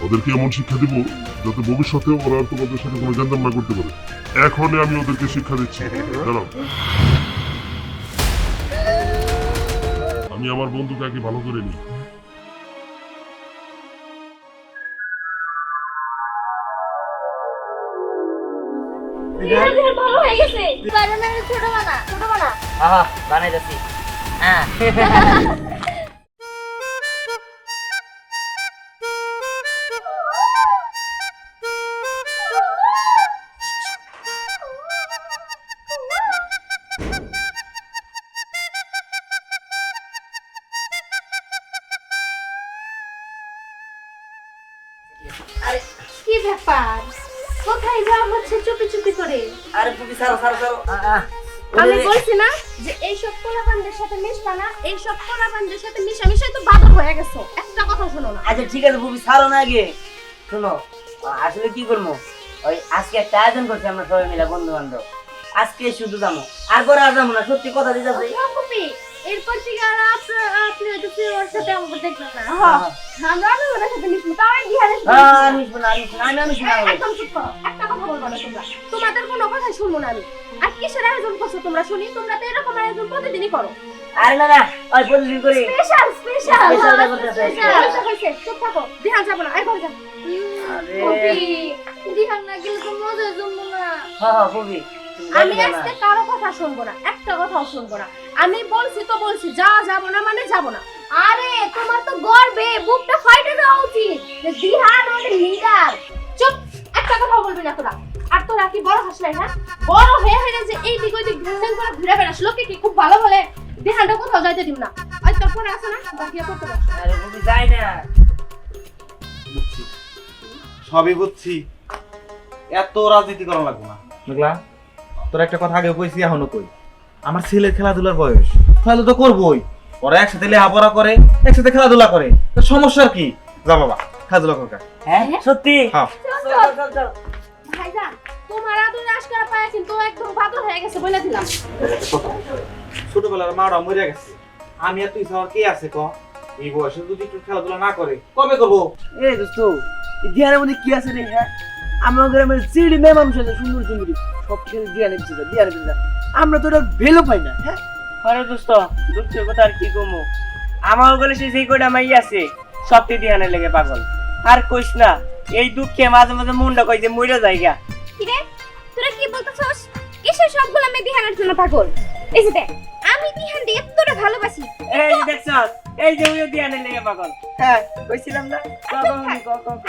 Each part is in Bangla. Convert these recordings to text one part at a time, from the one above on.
ওদেরকে এমন শিক্ষা দিব যাতে ভবিষ্যতে ওরা আর তোমাদের সাথে কোনো গেঞ্জাম না করতে পারে। এখনই আমি ওদেরকে শিক্ষা দিচ্ছি। দাঁড়াও, আমি আমার বন্ধুকে আগে ভালো করে নিই। ভালো হয়ে গেছে। ছোট বানা। আহা বানাইতেছি। হ্যাঁ কি ব্যাপার? কোথায় যাওয়া হচ্ছে চুপি চুপি করে? আরে পুকি সারো সারো সারো। আমি বলছি না যে এইসব পোলাপানদের সাথে মিশবা না, এইসব পোলাপানদের সাথে মিশামিশাই তো বাধা হয়ে গেছো। একটা কথা শোনো না। আচ্ছা ঠিক আছে পুকি সারো না আগে। শোনো আসলে কি করবো, ওই আজকে একটা আয়োজন করছি আমরা সবাই মিলে বন্ধু বান্ধব। আজকে শুধু যাবো, আর পরে আর যাবো না, সত্যি কথা দিতেছি। এরপর থেকে আর আপনি হয়তো ওর সাথে আমাকে দেখবেন না। আমরা ওর সাথে মিশবো, তাও বিহারে আমি শোনা একদম চুপ করো। একটা কথা বলবো না তোমরা। তোমাদের কোনো কথাই শুনবো না আমি। আর কিসের আয়োজন করছো তোমরা শুনি? তোমরা তো এরকম আয়োজন প্রতিদিনই করো। আরে না না, ওই প্রতিদিন করি। স্পেশাল Special চুপ থাকো। দিহান যাবো না, আইবার যা। দিহান না গেলে তো মজা জমবো না। হ্যাঁ পুকি আমি আজকে কারো কথা শুনবো না, একটা কথাও শুনবো না। আমি বলছি তো বলছি, যা যাবো না মানে যাবো না। আরে তোমার তো গর্বে বুকটা ফাইটে যাওয়া উচিত যে দিহান আমাদের লিডার। চুপ, একটা কথাও বলবি না তোরা। আর তোরা কি বড় হাসলাই? হ্যাঁ, বড় হয়ে হয়ে যে এই দিক ওই দিক ঘুরঘুর করে ঘুরে বেড়াস, লোকে কি খুব ভালো বলে দিহানটা কোথাও যাইতে দিব না। আর তোর ফোনে আছে না, বাকি করতে পারছ। আরে পুকি যাই না। বুঝছি, সবই বুঝছি, এত রাজনীতি করা লাগবে না। বুঝলা, তোর একটা কথা আগে কইছি এখনো কই, আমার ছেলের খেলাধুলার বয়স, তাহলে তো করবোই। ওরা একসাথে লেখাপড়া করে, একসাথে খেলাধুলা করে, তো সমস্যার কি? যা বাবা খেলাধুলা কর। হ্যাঁ সত্যি? হ্যাঁ চল চল। ভাইজান, তোমার আদরে আজকাল পায় কিন্তু একদম বাদর হয়ে গেছে বলে দিলাম। ছোটবেলার মারা মরে গেছে, আমি আর তুই ছাড়া কে আছে ক? এই বয়সে যদি একটু খেলাধুলা না করে কবে করবো? এ দোস্ত, এই দিয়ানের মধ্যে কি আছে রে? হ্যাঁ, আমার গ্রামের চিড়ি মেয়ে মানুষ আছে, সুন্দর সুন্দরী, সব কিছু দিয়ানে পিছিয়ে আমরা তো ওটা ভেলো পাই না। হ্যাঁ আরে দোস্ত, দুঃখের কথা আর কি কমো, আমার বলে সেই কয়টা মাই আছে সবটি দিয়ানের লেগে পাগল। আর কইস না, এই দুঃখে মাঝে মাঝে মনটা কই যে মইরা যাইগা। কি রে, তোরা কি বলতেছস? কিসের সবগুলো আমি দিহানের জন্য পাগল? এই যে দেখ, আমি দিহানকে এতটা ভালোবাসি। এই যে দেখছস, এই যে ওই দিয়ানের লেগে পাগল। হ্যাঁ কইছিলাম না?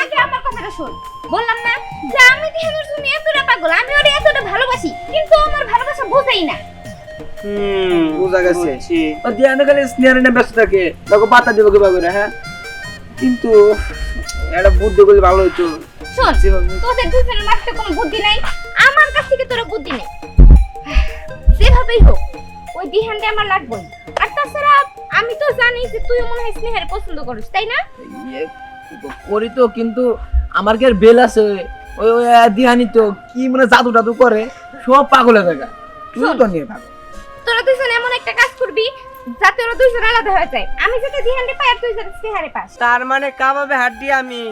আগে আমার কথাটা শোন। বললাম না যে আমি দিহানের জন্য এতটা পাগল, আমি ওরে এতটা ভালোবাসি, কিন্তু আমার ভালোবাসা বোঝেই না। বুঝা গেছে। ও দিয়ানে গেলে স্নেহারে না ব্যস্ত থাকে, তোকে পাতা দিব কিভাবে করে? হ্যাঁ কিন্তু একটা বুদ্ধি করলে ভালো হইতো। শোন, তোদের দুজনের মাঝে কোনো বুদ্ধি নাই, আমার কাছ থেকে তোর বুদ্ধি নেই। যেভাবেই হোক ওই দিহানটা আমার লাগবেই। আর তাছাড়া আমি তো জানি যে তুই মনে হয় স্নেহের পছন্দ করিস, তাই না? করি তো, কিন্তু আমার কি আর বেল আছে? ওই ওই দিহানি তো কি মানে জাদু টাদু করে, সব পাগলের জায়গা। তুই তো নিয়ে পাগল। তোরা দুজন এমন একটা কাজ করবি যাতে ওরা দুজন আলাদা হয়ে যায়। আমি যাতে দিহানকে পাই আর তুই যাতে স্নেহারে পাস। তার মানে কাবাবে হাড্ডি আমি,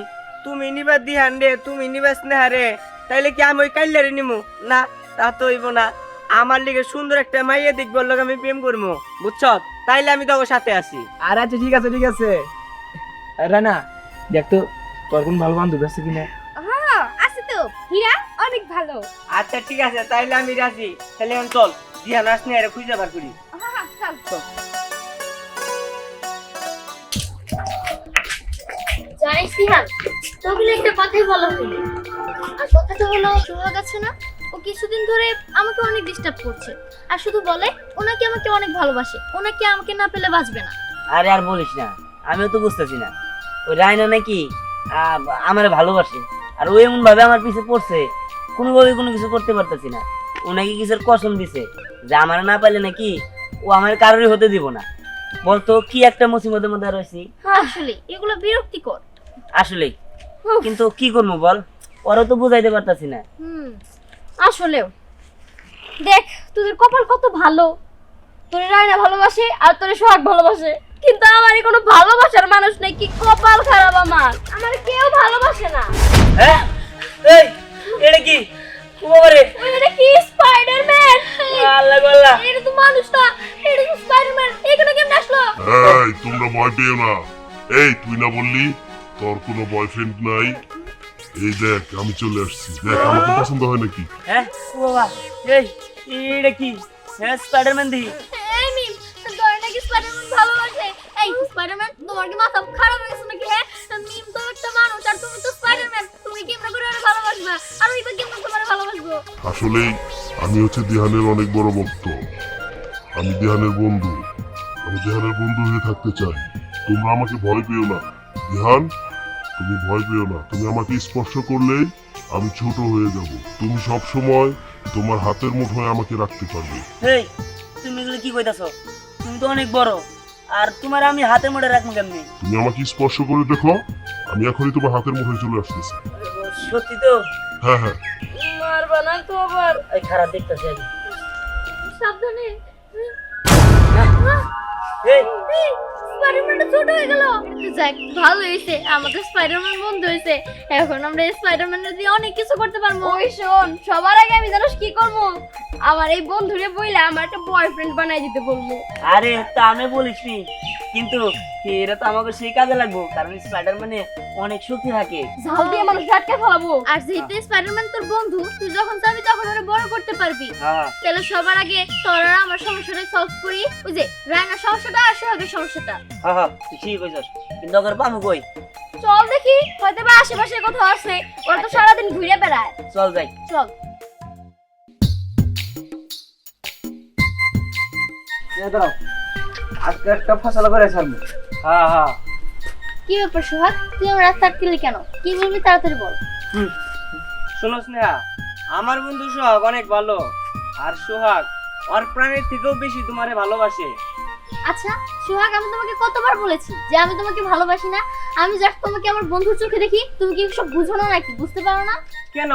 তুমি নিবা দিহান্ডে, তুমি নিবা স্নেহারে, তাইলে কি আমি ওই কাইল্লারে নিমু? না, তা তো হইব না। আমার লিগে সুন্দর একটা মাইয়া দেখবো, লোক আমি প্রেম করবো, বুঝছ? তাইলে আমি তোর সাথে আছি। আর আচ্ছা ঠিক আছে ঠিক আছে। রানা দেখ তো তোর কোন ভালো বান্ধব আছে কিনা? হ্যাঁ আছে তো, হীরা অনেক ভালো। আচ্ছা ঠিক আছে, তাইলে আমি রাজি। তাহলে এখন চল দিহান স্নেহারে খুঁজে বার করি। হ্যাঁ চল চল। জানিস দিহান, তোকে একটা কথাই বলা হলো। আর কথাটা হলো, শোনা যাচ্ছে না, ও কিছুদিন ধরে আমাকে অনেক ডিস্টার্ব করছে। আর শুধু বলে ওনাকে আমাকে অনেক ভালোবাসে, ওনাকে আমাকে না পেলে বাঁচবে না। আরে আর বলিস না, আমিও তো বুঝতেছি না। ওই রায়না নাকি আমার ভালোবাসে, আর ও এমন ভাবে আমার পিছে পড়ছে, কোনোভাবে কোনো কিছু করতে পারতেছি না। ও নাকি কিসের কসম দিছে যে আমার না পাইলে নাকি ও আমার কারোরই হতে দিব না। বলতো কি একটা মুসিবতের মধ্যে রয়েছি। আসলে এগুলো বিরক্তিকর। আসলে কিন্তু কি করবো বল, ওরাও তো বুঝাইতে পারতাছি না। আসলেও দেখ, তোদের কপাল কত ভালো, তোরে রায়না ভালোবাসে আর তোরে সোহাগ ভালোবাসে। কিন্তু আমারই কোনো ভালোবাসার মানুষ নেই, কি কপাল খারাপ আমার, আমার কেউ ভালোবাসে না। হ্যাঁ এই এটা কি ওরে এটা কি স্পাইডারম্যান? আল্লাহ গো আল্লাহ এটা তো মানুষ না, এটা তো স্পাইডারম্যান। এখানে কেমন আসলো? এই তোমরা ভয় পেও না। এই তুই না বললি তোর কোনো বয়ফ্রেন্ড নাই? এই দেখ আমি চলে আসছি, দেখ আমাকে পছন্দ হয় নাকি? হ্যাঁ ও বাবা এই এটা কি হ্যাঁ স্পাইডারম্যান দি এই মিম, তোর নাকি স্পাইডারম্যান ভালোবাসে? এই স্পাইডারম্যান, তোমার কি মাথা খারাপ হয়ে গেছে নাকি? হ্যাঁ, মিম তো একটা মানুষ আর তুমি তো স্পাইডারম্যান, তুমি কেমন করে ওরে ভালোবাসবা? আর ওই তো কেমন তোমারে ভালোবাসবো? আসলেই আমি হচ্ছে দিহানের অনেক বড় ভক্ত। আমি দিহানের বন্ধু, আমি দিহানের বন্ধু হয়ে থাকতে চাই। তোমরা আমাকে ভয় পেও না দিহান, তুমি ভয় পেও না। তুমি আমাকে স্পর্শ করলেই আমি ছোট হয়ে যাব। তুমি সব সময় তোমার হাতের মুঠোয় আমাকে রাখতে পারবে। এই তুমি এগুলো কি কইতাছো? তুমি তো অনেক বড়, আর তোমার আমি হাতে মুঠে রাখবো কেমনি? তুমি আমাকে স্পর্শ করে দেখো, আমি এখনই তোমার হাতের মুঠোয় চলে আসতেছি। সত্যি তো? হ্যাঁ হ্যাঁ, মারবা না তো আবার? এই খারাপ দেখতেছি আমি। সাবধানে। এই স্পাইডারম্যানটা ছোট হয়ে গেল। যাক, ভালো হয়েছে, আমাদের স্পাইডারম্যান বন্ধু হয়েছে। এখন আমরা এই স্পাইডারম্যানের দিয়ে অনেক কিছু করতে পারবো। ওই শোন, সবার আগে আমি জানোস কি করবো? আমার এই বন্ধুরে বইলা আমার একটা বয়ফ্রেন্ড বানাই দিতে বলবো। আরে তা আমি বলিস নি, কিন্তু এরা তো আমাকে সেই কাজে লাগবো, কারণ স্পাইডারম্যানে অনেক শক্তি থাকে। ঝাল দিয়ে মানুষ আটকে ফেলাবো। আর যেহেতু স্পাইডারম্যান তোর বন্ধু, তুই যখন চাবি তখন ওরে বড় করতে পারবি। হ্যাঁ তাহলে সবার আগে তোর আর আমার সমস্যাটা সলভ করি। ওই যে রায়নার সমস্যাটা আর সোহাগের সমস্যাটা। হ্যাঁ হ্যাঁ তুই ঠিক কইছস, কিন্তু ওকে পামু কই? চল দেখি, হয়তো বা আশেপাশে কোথাও আছে। ওরা তো সারাদিন ঘুরে বেড়ায়। চল যাই। চল। দাঁড়াও, আজকে একটা ফসলা করে ছাড়বো। হ্যাঁ হ্যাঁ কি ব্যাপার সোহাগ, তুই আমার রাস্তা আটকেলি কেন? কি বলবি তাড়াতাড়ি বল। শোনো স্নেহা, আমার বন্ধু সোহাগ অনেক ভালো, আর সোহাগ ওর প্রাণের থেকেও বেশি তোমারে ভালোবাসে। আচ্ছা সোহাগ, আমি তোমাকে কতবার বলেছি যে আমি তোমাকে ভালোবাসি না? আমি জাস্ট তোমাকে আমার বন্ধুর চোখে দেখি। তুমি কি সব বুঝো না নাকি? বুঝতে পারো না? কেন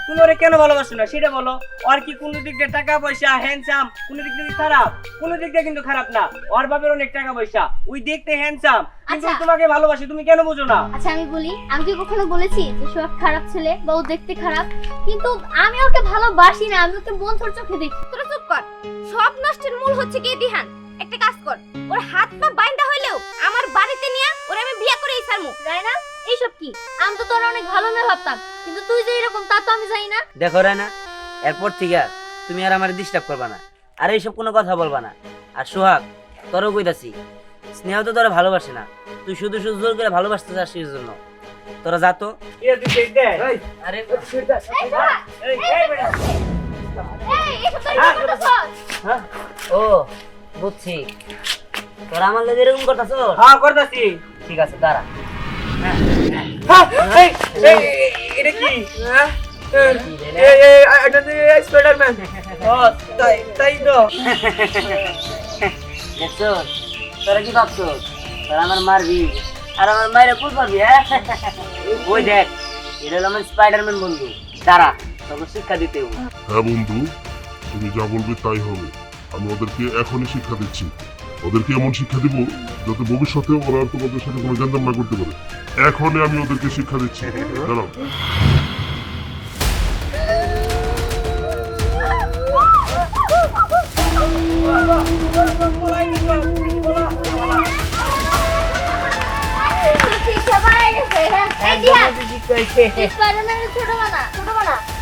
তুমি ওরে কেন ভালোবাসো না সেটা বলো। ওর কি কোনো দিক দিয়ে টাকা পয়সা হ্যান্ডসাম কোনো দিক দিয়ে খারাপ? কোনো দিক দিয়ে কিন্তু খারাপ না। ওর বাপের অনেক টাকা পয়সা, ওই দেখতে হ্যান্ডসাম, কিন্তু আচ্ছা। তোমাকে ভালোবাসে, তুমি কেন বুঝো না? আচ্ছা আমি বলি, আমি কি কখনো বলেছি যে সোহাগ খারাপ ছেলে বা ও দেখতে খারাপ? কিন্তু আমি ওকে ভালোবাসি না, আমি ওকে বন্ধুর চোখে দেখি। তোরা চুপ কর। সব নষ্টের মূল হচ্ছে কি দিহান। একটা কাজ কর, ওর হাত পা বাইন্ধা হইলেও আমার বাড়িতে নিয়ে ওরে আমি বিয়ে করে ইসারমু। রায়না, এইসব কি? আমি তো তোর অনেক ভালো মেয়ে ভাবতাম, কিন্তু তুই যে এরকম তা তো আমি জানি না। দেখো রায়না, এরপর থেকে তুমি আর আমার ডিস্টার্ব করবা না, আর এইসব কোনো কথা বলবা না। আর সোহাগ, তোরও কইতাছি, স্নেহ তো তোরা ভালোবাসে না, তুই শুধু শুধু জোর করে ভালোবাসতে চাস সেই জন্য। তোরা যা তো। আরে এই সোহাগ, এই এসব তুই কি করতেছস? হ্যাঁ? ও বুঝছি, তোরা আমার লাগে এরকম করতেছ। হ্যাঁ করতেছি। ঠিক আছে দাঁড়া। এটা কি? স্পাইডারম্যান। তাই তো। দেখছো, তোরা কি ভাবছো তোরা আমার মারবি আর আমার মায়েরা কোন পারবি? হ্যাঁ ওই দেখ, এটা হলো আমার স্পাইডারম্যান বন্ধু। দাঁড়া, তোকে শিক্ষা দিতে হবে। হ্যাঁ বন্ধু, তুমি যা বলবে তাই হবে। আমি ওদেরকে এখনই শিক্ষা দিচ্ছি। ওদেরকে এমন শিক্ষা দিব যাতে ভবিষ্যতে ওরা আর তোমাদের সাথে কোনো গেন্দাম না করতে পারে। এখনই আমি ওদেরকে শিক্ষা দিচ্ছি। দাঁড়াও। শিক্ষা পাওয়া গেছে। এই দিহান, স্পাইডারম্যানের ছোট বানা।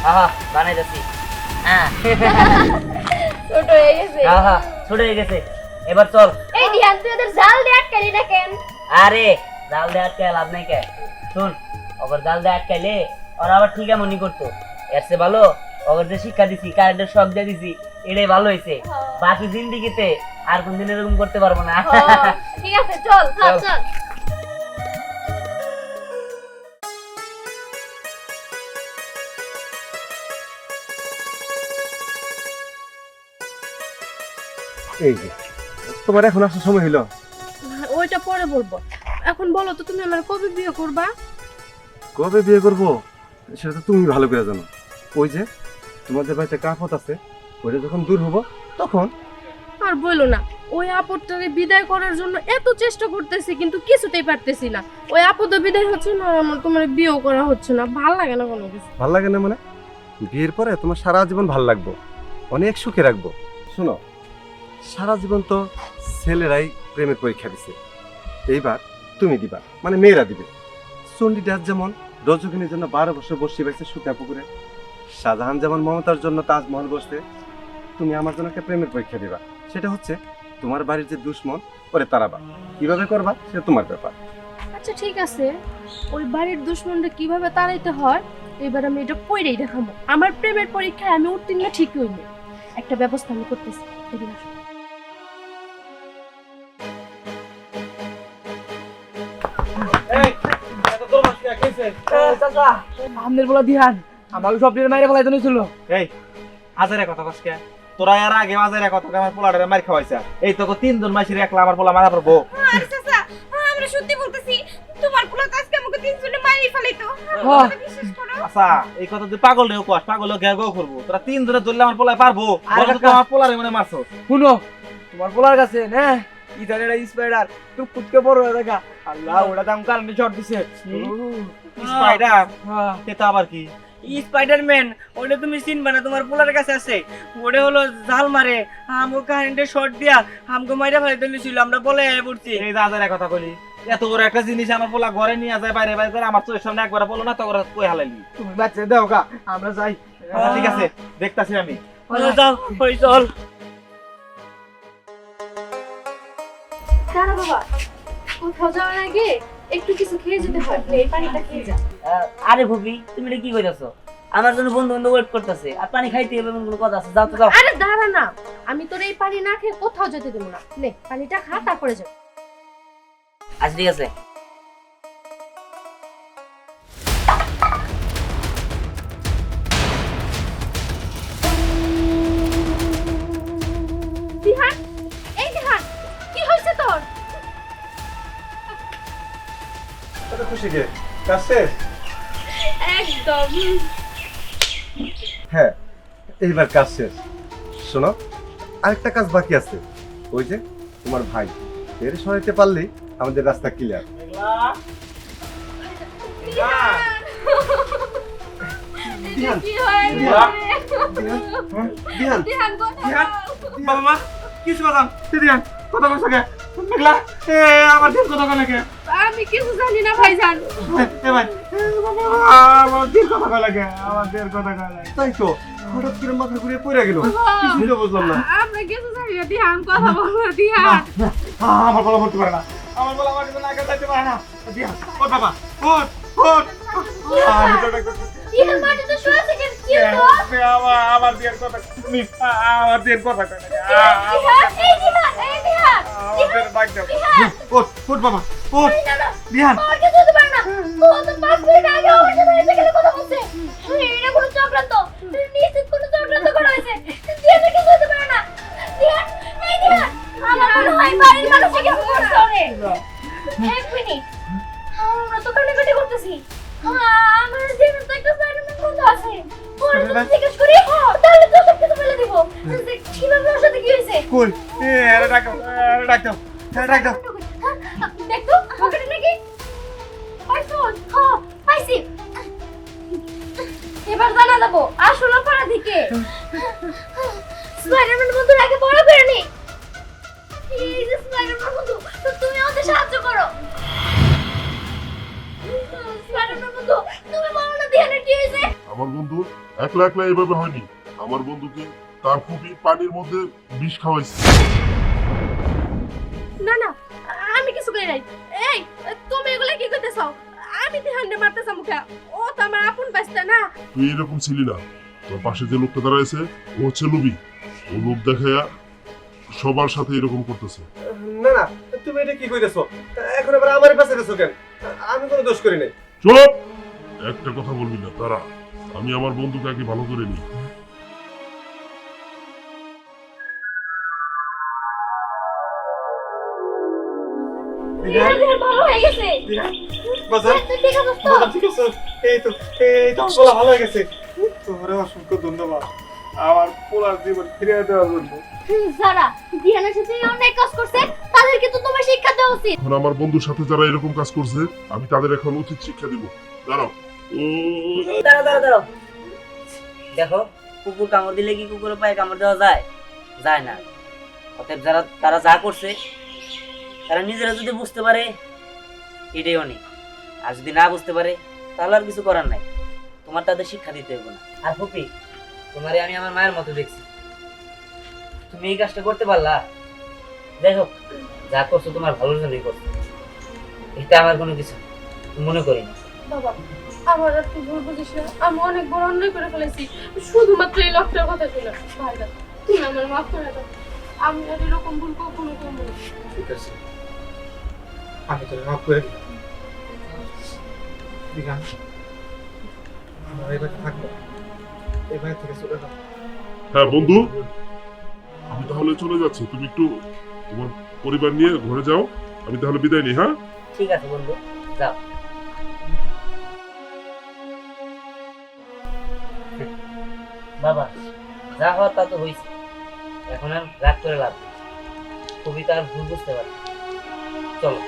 হ্যাঁ বানাই যাচ্ছি। হ্যাঁ ছোট হয়ে গেছে। হ্যাঁ ছোট হয়ে গেছে, এবার চল। এই দিহান, তুই ওদের জাল দিয়ে আটকালি না কেন? আরে জাল দিয়ে আটকে লাভ নাই কে? শুন, ওর জাল দিয়ে আটকাইলে ওরা আবার ঠিক এমনই করতো। এর চেয়ে ভালো ওকে যে শিক্ষা দিছি, কারেন্টের শক দিয়ে দিছি, এটাই ভালো হয়েছে। বাকি জিন্দিগিতে আর কোনদিন এরকম করতে পারবো না। ঠিক আছে, চল চল চল। এই যে তোমার এখন আসার সময় হলো। ওইটা পরে বলবো, এখন বলো তো তুমি আমার কবে বিয়ে করবা? কবে বিয়ে করবো সেটা তো তুমি ভালো করে জানো। ওই যে তোমাদের বাড়িতে কাপড় আছে, ওইটা যখন দূর হবো তখন। আর বলো না, ওই আপদটাকে বিদায় করার জন্য এত চেষ্টা করতেছি কিন্তু কিছুতেই পারতেছি না। ওই আপদ বিদায় হচ্ছে না, আমার তোমার বিয়েও করা হচ্ছে না, ভাল লাগে না কোনো কিছু। ভাল লাগে না মানে? বিয়ের পরে তোমার সারা জীবন ভাল লাগবো, অনেক সুখে রাখবো। শোনো, সারা জীবন তো ছেলেরাই প্রেমের পরীক্ষা দিছে, এইবার তুমি দিবা, মানে মেয়েরা দিবে। চণ্ডীদাস যেমন রজকিনীর জন্য 12 বছর বসে পাইছে সুতা পুকুরে, শাহজাহান যেমন মমতার জন্য তাজমহল বসতে, তুমি আমার জন্য একটা প্রেমের পরীক্ষা দিবা। সেটা হচ্ছে তোমার বাড়ির যে দুশ্মন ওরে তাড়াবা। কিভাবে করবা সেটা তোমার ব্যাপার। আচ্ছা ঠিক আছে, ওই বাড়ির দুশ্মনটা কিভাবে তাড়াইতে হয় এবার আমি এটা কইরেই দেখাবো। আমার প্রেমের পরীক্ষায় আমি উত্তীর্ণ ঠিকই হইব, একটা ব্যবস্থা আমি করতেছি। এদিকে আসো। এই এত তোর মাস কে কইছে? চাচা আমাদের বলা দিহান আমাকে সব দিয়ে মাইরে ফেলাইতে নিছিল। এই আজারে কথা কসকে তোরা এর আগে আজারে কথা আমার পোলাটারে মার খাওয়াইছা। এই তো 3 জন মাসির একলা আমার পোলা মারা পড়বো। আরে চাচা আমরা সত্যি বলতেছি, তোমার পোলা তো আজকে আমাকে 3 জনে মাইরে ফেলাইতো। হ্যাঁ। বিশ্বাস করো। আচ্ছা এই কথা তুই পাগল রেও কস, পাগল গেও গেও করবো। তোরা 3 জনে ধরলে আমার পোলায় পারবো? আরে বলো তো কাকা। আমার পোলারে মনে মারছো। শুনো তোমার পোলার কাছে না ইধানের স্পাইডার তুই কুটকে বড় হয়ে দেখা। আল্লাহ ওটা দাম কারণে শট দিছে। স্পাইডার হ্যাঁ এটা আবার কি? স্পাইডারম্যান ওটা তুমি চিনবা না, তোমার পোলার কাছে আছে। ওটা হলো জাল মারে আমগো কারেন্টের শর্ট দিয়া আমগো মাইরা ফেলাইতে নিছিল, আমরা বলে পড়ছি। এই যে আজারে কথা কইলি, এত বড় একটা জিনিস আমার পোলা ঘরে নিয়ে যায় বাইরে বাইরে করে আমার চোখের সামনে একবার বলো না তো ওরা কই হালাইলি। তুমি বাচ্চা দাও গা, আমরা যাই। আচ্ছা ঠিক আছে দেখতাছি আমি। যাও ওই চল। দাঁড়া বাবা, কোথাও যাওয়ার আগে একটু কিছু খেয়ে যেতে হয়, এই পানিটা খেয়ে যা। আরে ভবি তুমি এটা কি কইতাছো? আমার জন্য বন্ধু বন্ধু ওয়েট করতেছে আর পানি খাইতে হবে এমন কোনো কথা আছে? যাও তো যাও। আরে দাঁড়া না, আমি তোর এই পানি না খেয়ে কোথাও যেতে দেবো না। নে পানিটা খা, তারপরে যা। আচ্ছা ঠিক আছে। দিহান, এই দিহান, কি হয়েছে তোর? এত খুশি কে? কাজ শেষ? একদম। হ্যাঁ, এইবার কাজ শেষ। শোনো, আরেকটা কাজ বাকি আছে। ওই যে তোমার ভাই, এর সরাইতে পারলেই আমাদের রাস্তা ক্লিয়ার। এটা কি হয়েছে? দিহান, দিহান কোথায়? বাবা মা কিছু বাদাম দিদিয়ান কথা কইছ কে? মেঘলা এ আমার দিন কথা কইলে কে? আমি কিছু জানি না ভাইজান। এ ভাই বাবা আমার দিন কথা কইলে কে? আমার দিন কথা কইলে। তাই তো, হঠাৎ করে মাথা ঘুরিয়ে পড়ে গেল, কিছুই তো বুঝলাম না। আমরা কিছু জানি না, দিহান কথা বল না। দিহান আমার বলা বলতে পারে না। আমার বলা আমার না আগে যাইতে পারে না। দিদিয়ান ও বাবা ওঠ ওঠ। আমি তো ডাক্তার দিহান মাটিতে শুয়ে আছে কেন? কি হলো? আমার দিন কথা আমার দিন কথা কইলে কে? দিহান, এই দিহান, এই দিহান। আমাদের ডাক দাও। ওঠ ওঠ বাবা ওঠ। না না, দিহান আর কিছু হতে পারে না। ও তো 5 মিনিট আগে আমার সাথে এসে গেলে কথা বলছে। এটা কোনো চক্রান্ত, নিশ্চিত কোনো চক্রান্ত করা হয়েছে। দিহান কিছু হতে পারে না। দিহান, এই দিহান, আমার মনে হয় বাড়ির মানুষে কিছু করছে ওরে। 1 মিনিট, আমরা তো কাটাকাটি করতেছি। আমার জেনে তো একটা সাইডের বন্ধু আছে। ওর যদি জিজ্ঞেস করি তাহলে তো সব কিছু বলে দিব। কিভাবে ওর সাথে কি হয়েছে? কই এ আরে ডাক দাও আরে ডাক দাও আরে ডাক দাও। দেখতো পকেটে নাকি পাইছস? হ্যাঁ পাইছি। এবার জানা যাবো আসল অপরাধীকে। স্পাইডারম্যান বন্ধুর আগে বড় করে নি। এই যে স্পাইডারম্যান বন্ধু, তো তুমি আমাদের সাহায্য করো। স্পাইডারম্যান বন্ধু, তুমি বলো না দিহানের কি হয়েছে? আমার বন্ধু একলা একলা এভাবে হয়নি। আমার বন্ধুকে তার ফুপি পানির মধ্যে বিষ খাওয়াইছে। না না, আমি কিছু করি নাই। এই তুমি এগুলা কি করতেছো? আমি দিহানরে মারতেছ মুখে, ও তো আমার আপন বাস্তা না। তুই এরকম ছিলি না। তোর পাশে যে লোকটা দাঁড়াইছে ও হচ্ছে লুবি। ও লোক দেখাইয়া সবার সাথে এরকম করতেছে। না না, তুমি এটা কি কইতেছো? এখন আবার আমার পাশে গেছো কেন? আমি কোনো দোষ করি নাই। চুপ! একটা কথা বলবি না, তারা। আমি আমার বন্ধুকে আগে ভালো করে নিই। দিহান ভালো হয়ে গেছে। বাজার তুই ঠিক আছিস তো? বাজার ঠিক আছে। এই তো আমার বলা ভালো হয়ে গেছে। তোমার অসংখ্য ধন্যবাদ আমার পোলার জীবন ফিরিয়ে দেওয়ার জন্য। সারা দিহানের সাথে অনেক কাজ করছে, তাদেরকে তো তোমার শিক্ষা দেওয়া উচিত। এখন আমার বন্ধুর সাথে যারা এরকম কাজ করছে আমি তাদের এখন উচিত শিক্ষা দিব। দাঁড়াও। দাঁড়াও দেখো, কুকুর কামড় দিলে কি কুকুরের পায়ে কামড় দেওয়া যায়? যায় না। অতএব তারা যা করছে তারা নিজেরা যদি বুঝতে পারে এটাই অনেক, আর যদি না বুঝতে পারে তাহলে আর কিছু করার নাই। তোমার তাদের শিক্ষা দিতে হবে না। আর ফুপি, তোমারে আমি আমার মায়ের মতো দেখছি, তুমি এই কাজটা করতে পারলা। যাই হোক, যা করছো তোমার ভালোর জন্যই করছো, এটা আমার কোনো কিছু মনে করি না। বাবা, আমার আর তুই ভুল বুঝিস না, আমি অনেক বড় অন্যায় করে ফেলেছি শুধুমাত্র এই লোকটার কথা শুনে। ভাইরা, তুমি আমার মাফ করে দাও, আমি আর এরকম ভুল কখনো করবো না। ঠিক আছে, আমি তোর মাফ করে দিলাম। দিঘা, আমরা এই বাড়িতে থাকবো, এই বাড়ি থেকে চলে যাবো। হ্যাঁ বন্ধু, আমি তাহলে চলে যাচ্ছি, তুমি একটু তোমার পরিবার নিয়ে ঘরে যাও, আমি তাহলে বিদায় নিই। হ্যাঁ ঠিক আছে বন্ধু, যাও। বাবা, যা হওয়ার তা তো হয়েছে, এখন আর রাগ করে লাভ নেই। কবিতা আর ভুল বুঝতে পারবে। চলো।